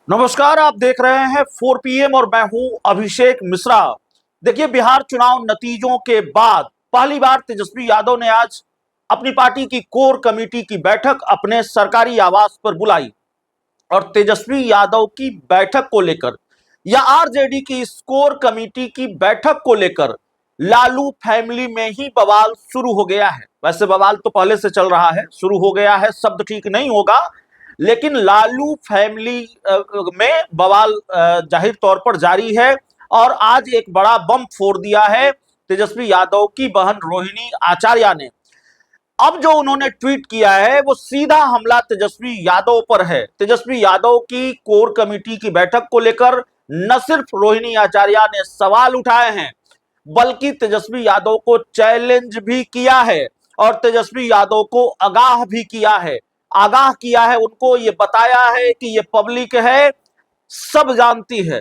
नमस्कार, आप देख रहे हैं 4 PM और मैं हूं अभिषेक मिश्रा। देखिए, बिहार चुनाव नतीजों के बाद पहली बार तेजस्वी यादव ने आज अपनी पार्टी की कोर कमेटी की बैठक अपने सरकारी आवास पर बुलाई और तेजस्वी यादव की बैठक को लेकर या आरजेडी की इस कोर कमेटी की बैठक को लेकर लालू फैमिली में ही बवाल शुरू हो गया है। वैसे बवाल तो पहले से चल रहा है, शुरू हो गया है, शब्द ठीक नहीं होगा, लेकिन लालू फैमिली में बवाल जाहिर तौर पर जारी है। और आज एक बड़ा बम फोड़ दिया है तेजस्वी यादव की बहन रोहिणी आचार्य ने। अब जो उन्होंने ट्वीट किया है वो सीधा हमला तेजस्वी यादव पर है। तेजस्वी यादव की कोर कमेटी की बैठक को लेकर न सिर्फ रोहिणी आचार्य ने सवाल उठाए हैं, बल्कि तेजस्वी यादव को चैलेंज भी किया है और तेजस्वी यादव को आगाह भी किया है। आगाह किया है, उनको ये बताया है कि ये पब्लिक है, सब जानती है।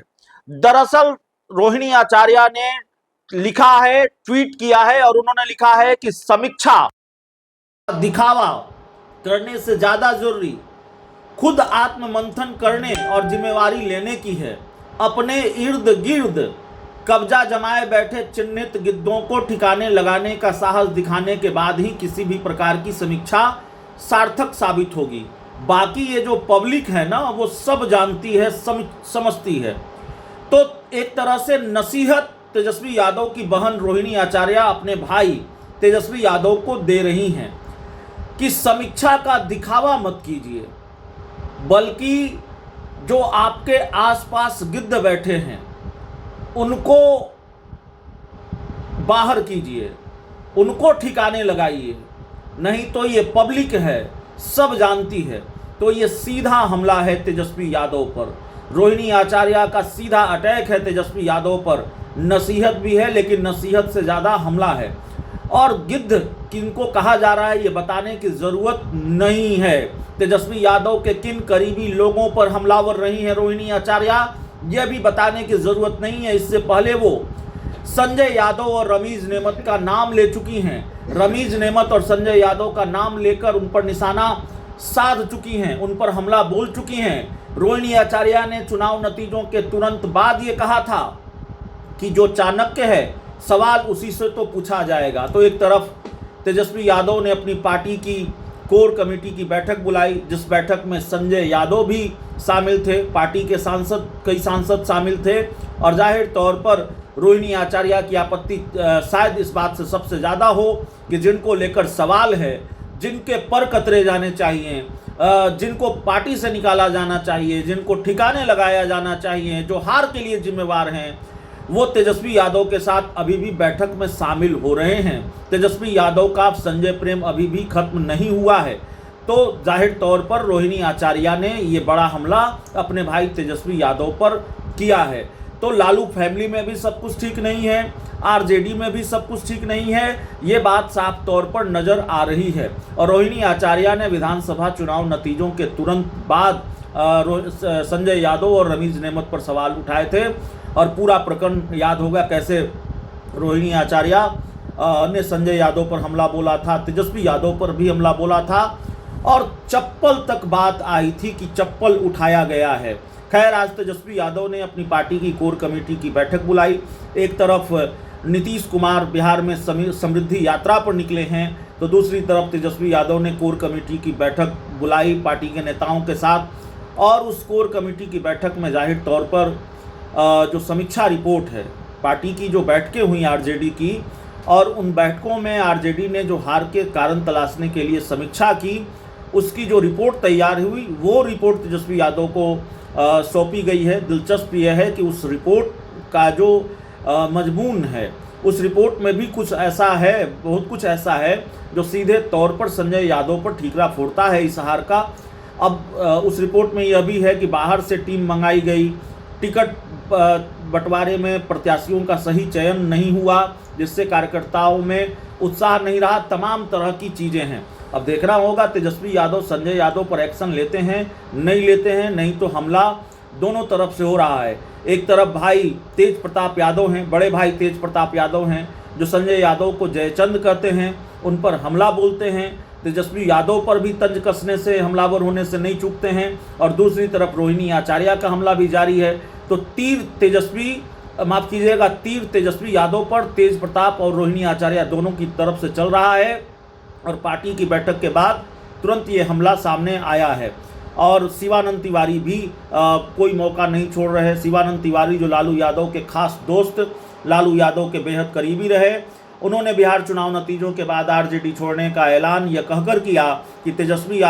दरअसल रोहिणी आचार्य ने लिखा है, ट्वीट किया है और उन्होंने लिखा है कि समीक्षा दिखावा करने से ज्यादा जरूरी खुद आत्ममंथन करने और जिम्मेवारी लेने की है। अपने इर्द गिर्द कब्जा जमाए बैठे चिन्हित गिद्धों को ठिकाने लगाने का साहस दिखाने के बाद ही किसी भी प्रकार की समीक्षा सार्थक साबित होगी। बाकी ये जो पब्लिक है ना, वो सब जानती है, समझती है। तो एक तरह से नसीहत तेजस्वी यादव की बहन रोहिणी आचार्य अपने भाई तेजस्वी यादव को दे रही हैं कि समीक्षा का दिखावा मत कीजिए, बल्कि जो आपके आसपास गिद्ध बैठे हैं उनको बाहर कीजिए, उनको ठिकाने लगाइए। नहीं तो ये पब्लिक है, सब जानती है। तो ये सीधा हमला है तेजस्वी यादव पर। रोहिणी आचार्य का सीधा अटैक है तेजस्वी यादव पर। नसीहत भी है, लेकिन नसीहत से ज़्यादा हमला है। और गिद्ध किनको कहा जा रहा है ये बताने की ज़रूरत नहीं है। तेजस्वी यादव के किन करीबी लोगों पर हमलावर रही है रोहिणी आचार्य, यह भी बताने की ज़रूरत नहीं है। इससे पहले वो संजय यादव और रमीज नेमत का नाम ले चुकी हैं। रमीज नेमत और संजय यादव का नाम लेकर उन पर निशाना साध चुकी हैं, उन पर हमला बोल चुकी हैं। रोहिणी आचार्य ने चुनाव नतीजों के तुरंत बाद ये कहा था कि जो चाणक्य है सवाल उसी से तो पूछा जाएगा। तो एक तरफ तेजस्वी यादव ने अपनी पार्टी की कोर कमेटी की बैठक बुलाई, जिस बैठक में संजय यादव भी शामिल थे, पार्टी के सांसद, कई सांसद शामिल थे। और जाहिर तौर पर रोहिणी आचार्य की आपत्ति शायद इस बात से सबसे ज़्यादा हो कि जिनको लेकर सवाल है, जिनके पर कतरे जाने चाहिए, जिनको पार्टी से निकाला जाना चाहिए, जिनको ठिकाने लगाया जाना चाहिए, जो हार के लिए जिम्मेवार हैं, वो तेजस्वी यादव के साथ अभी भी बैठक में शामिल हो रहे हैं। तेजस्वी यादव का संजय प्रेम अभी भी खत्म नहीं हुआ है। तो जाहिर तौर पर रोहिणी आचार्य ने ये बड़ा हमला अपने भाई तेजस्वी यादव पर किया है। तो लालू फैमिली में भी सब कुछ ठीक नहीं है, आरजेडी में भी सब कुछ ठीक नहीं है, ये बात साफ तौर पर नजर आ रही है। और रोहिणी आचार्य ने विधानसभा चुनाव नतीजों के तुरंत बाद संजय यादव और रमीज नेमत पर सवाल उठाए थे। और पूरा प्रकरण याद होगा कैसे रोहिणी आचार्य ने संजय यादव पर हमला बोला था, तेजस्वी यादव पर भी हमला बोला था और चप्पल तक बात आई थी कि चप्पल उठाया गया है। खैर, आज तेजस्वी यादव ने अपनी पार्टी की कोर कमेटी की बैठक बुलाई। एक तरफ नीतीश कुमार बिहार में समृद्धि यात्रा पर निकले हैं, तो दूसरी तरफ तेजस्वी यादव ने कोर कमेटी की बैठक बुलाई पार्टी के नेताओं के साथ। और उस कोर कमेटी की बैठक में जाहिर तौर पर जो समीक्षा रिपोर्ट है, पार्टी की जो बैठकें हुई आरजेडी की, और उन बैठकों में आरजेडी ने जो हार के कारण तलाशने के लिए समीक्षा की, उसकी जो रिपोर्ट तैयार हुई, वो रिपोर्ट तेजस्वी यादव को सौंपी गई है। दिलचस्प यह है कि उस रिपोर्ट का जो मजमून है, उस रिपोर्ट में भी कुछ ऐसा है, बहुत कुछ ऐसा है जो सीधे तौर पर संजय यादव पर ठीकरा फोड़ता है इस हार का। अब उस रिपोर्ट में यह भी है कि बाहर से टीम मंगाई गई, टिकट बंटवारे में प्रत्याशियों का सही चयन नहीं हुआ, जिससे कार्यकर्ताओं में उत्साह नहीं रहा, तमाम तरह की चीज़ें हैं। अब देखना होगा तेजस्वी यादव संजय यादव पर एक्शन लेते हैं, नहीं लेते हैं। नहीं तो हमला दोनों तरफ से हो रहा है। एक तरफ भाई तेज प्रताप यादव हैं, बड़े भाई तेज प्रताप यादव हैं, जो संजय यादव को जयचंद कहते हैं, उन पर हमला बोलते हैं। तेजस्वी यादव पर भी तंज कसने से, हमलावर होने से नहीं चूकते हैं, और दूसरी तरफ रोहिणी आचार्य का हमला भी जारी है। तो तीर तेजस्वी यादव पर तेज प्रताप और रोहिणी आचार्य दोनों की तरफ से चल रहा है, और पार्टी की बैठक के बाद तुरंत ये हमला सामने आया है। और शिवानंद तिवारी भी कोई मौका नहीं छोड़ रहे। शिवानंद तिवारी जो लालू यादव के खास दोस्त, लालू यादव के बेहद करीबी रहे, उन्होंने बिहार चुनाव नतीजों के बाद आरजेडी छोड़ने का ऐलान यह कहकर किया कि तेजस्वी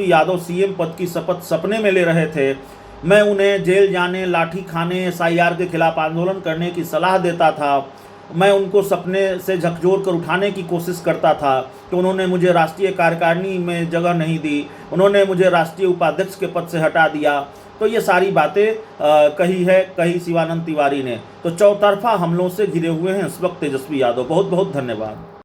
यादव सीएम पद की शपथ सपने में ले रहे थे। मैं उन्हें जेल जाने, लाठी खाने, एसआईआर के खिलाफ आंदोलन करने की सलाह देता था। मैं उनको सपने से झकझोर कर उठाने की कोशिश करता था, तो उन्होंने मुझे राष्ट्रीय कार्यकारिणी में जगह नहीं दी, उन्होंने मुझे राष्ट्रीय उपाध्यक्ष के पद से हटा दिया। तो ये सारी बातें कही शिवानंद तिवारी ने। तो चौतरफा हमलों से घिरे हुए हैं इस वक्त तेजस्वी यादव। बहुत बहुत धन्यवाद।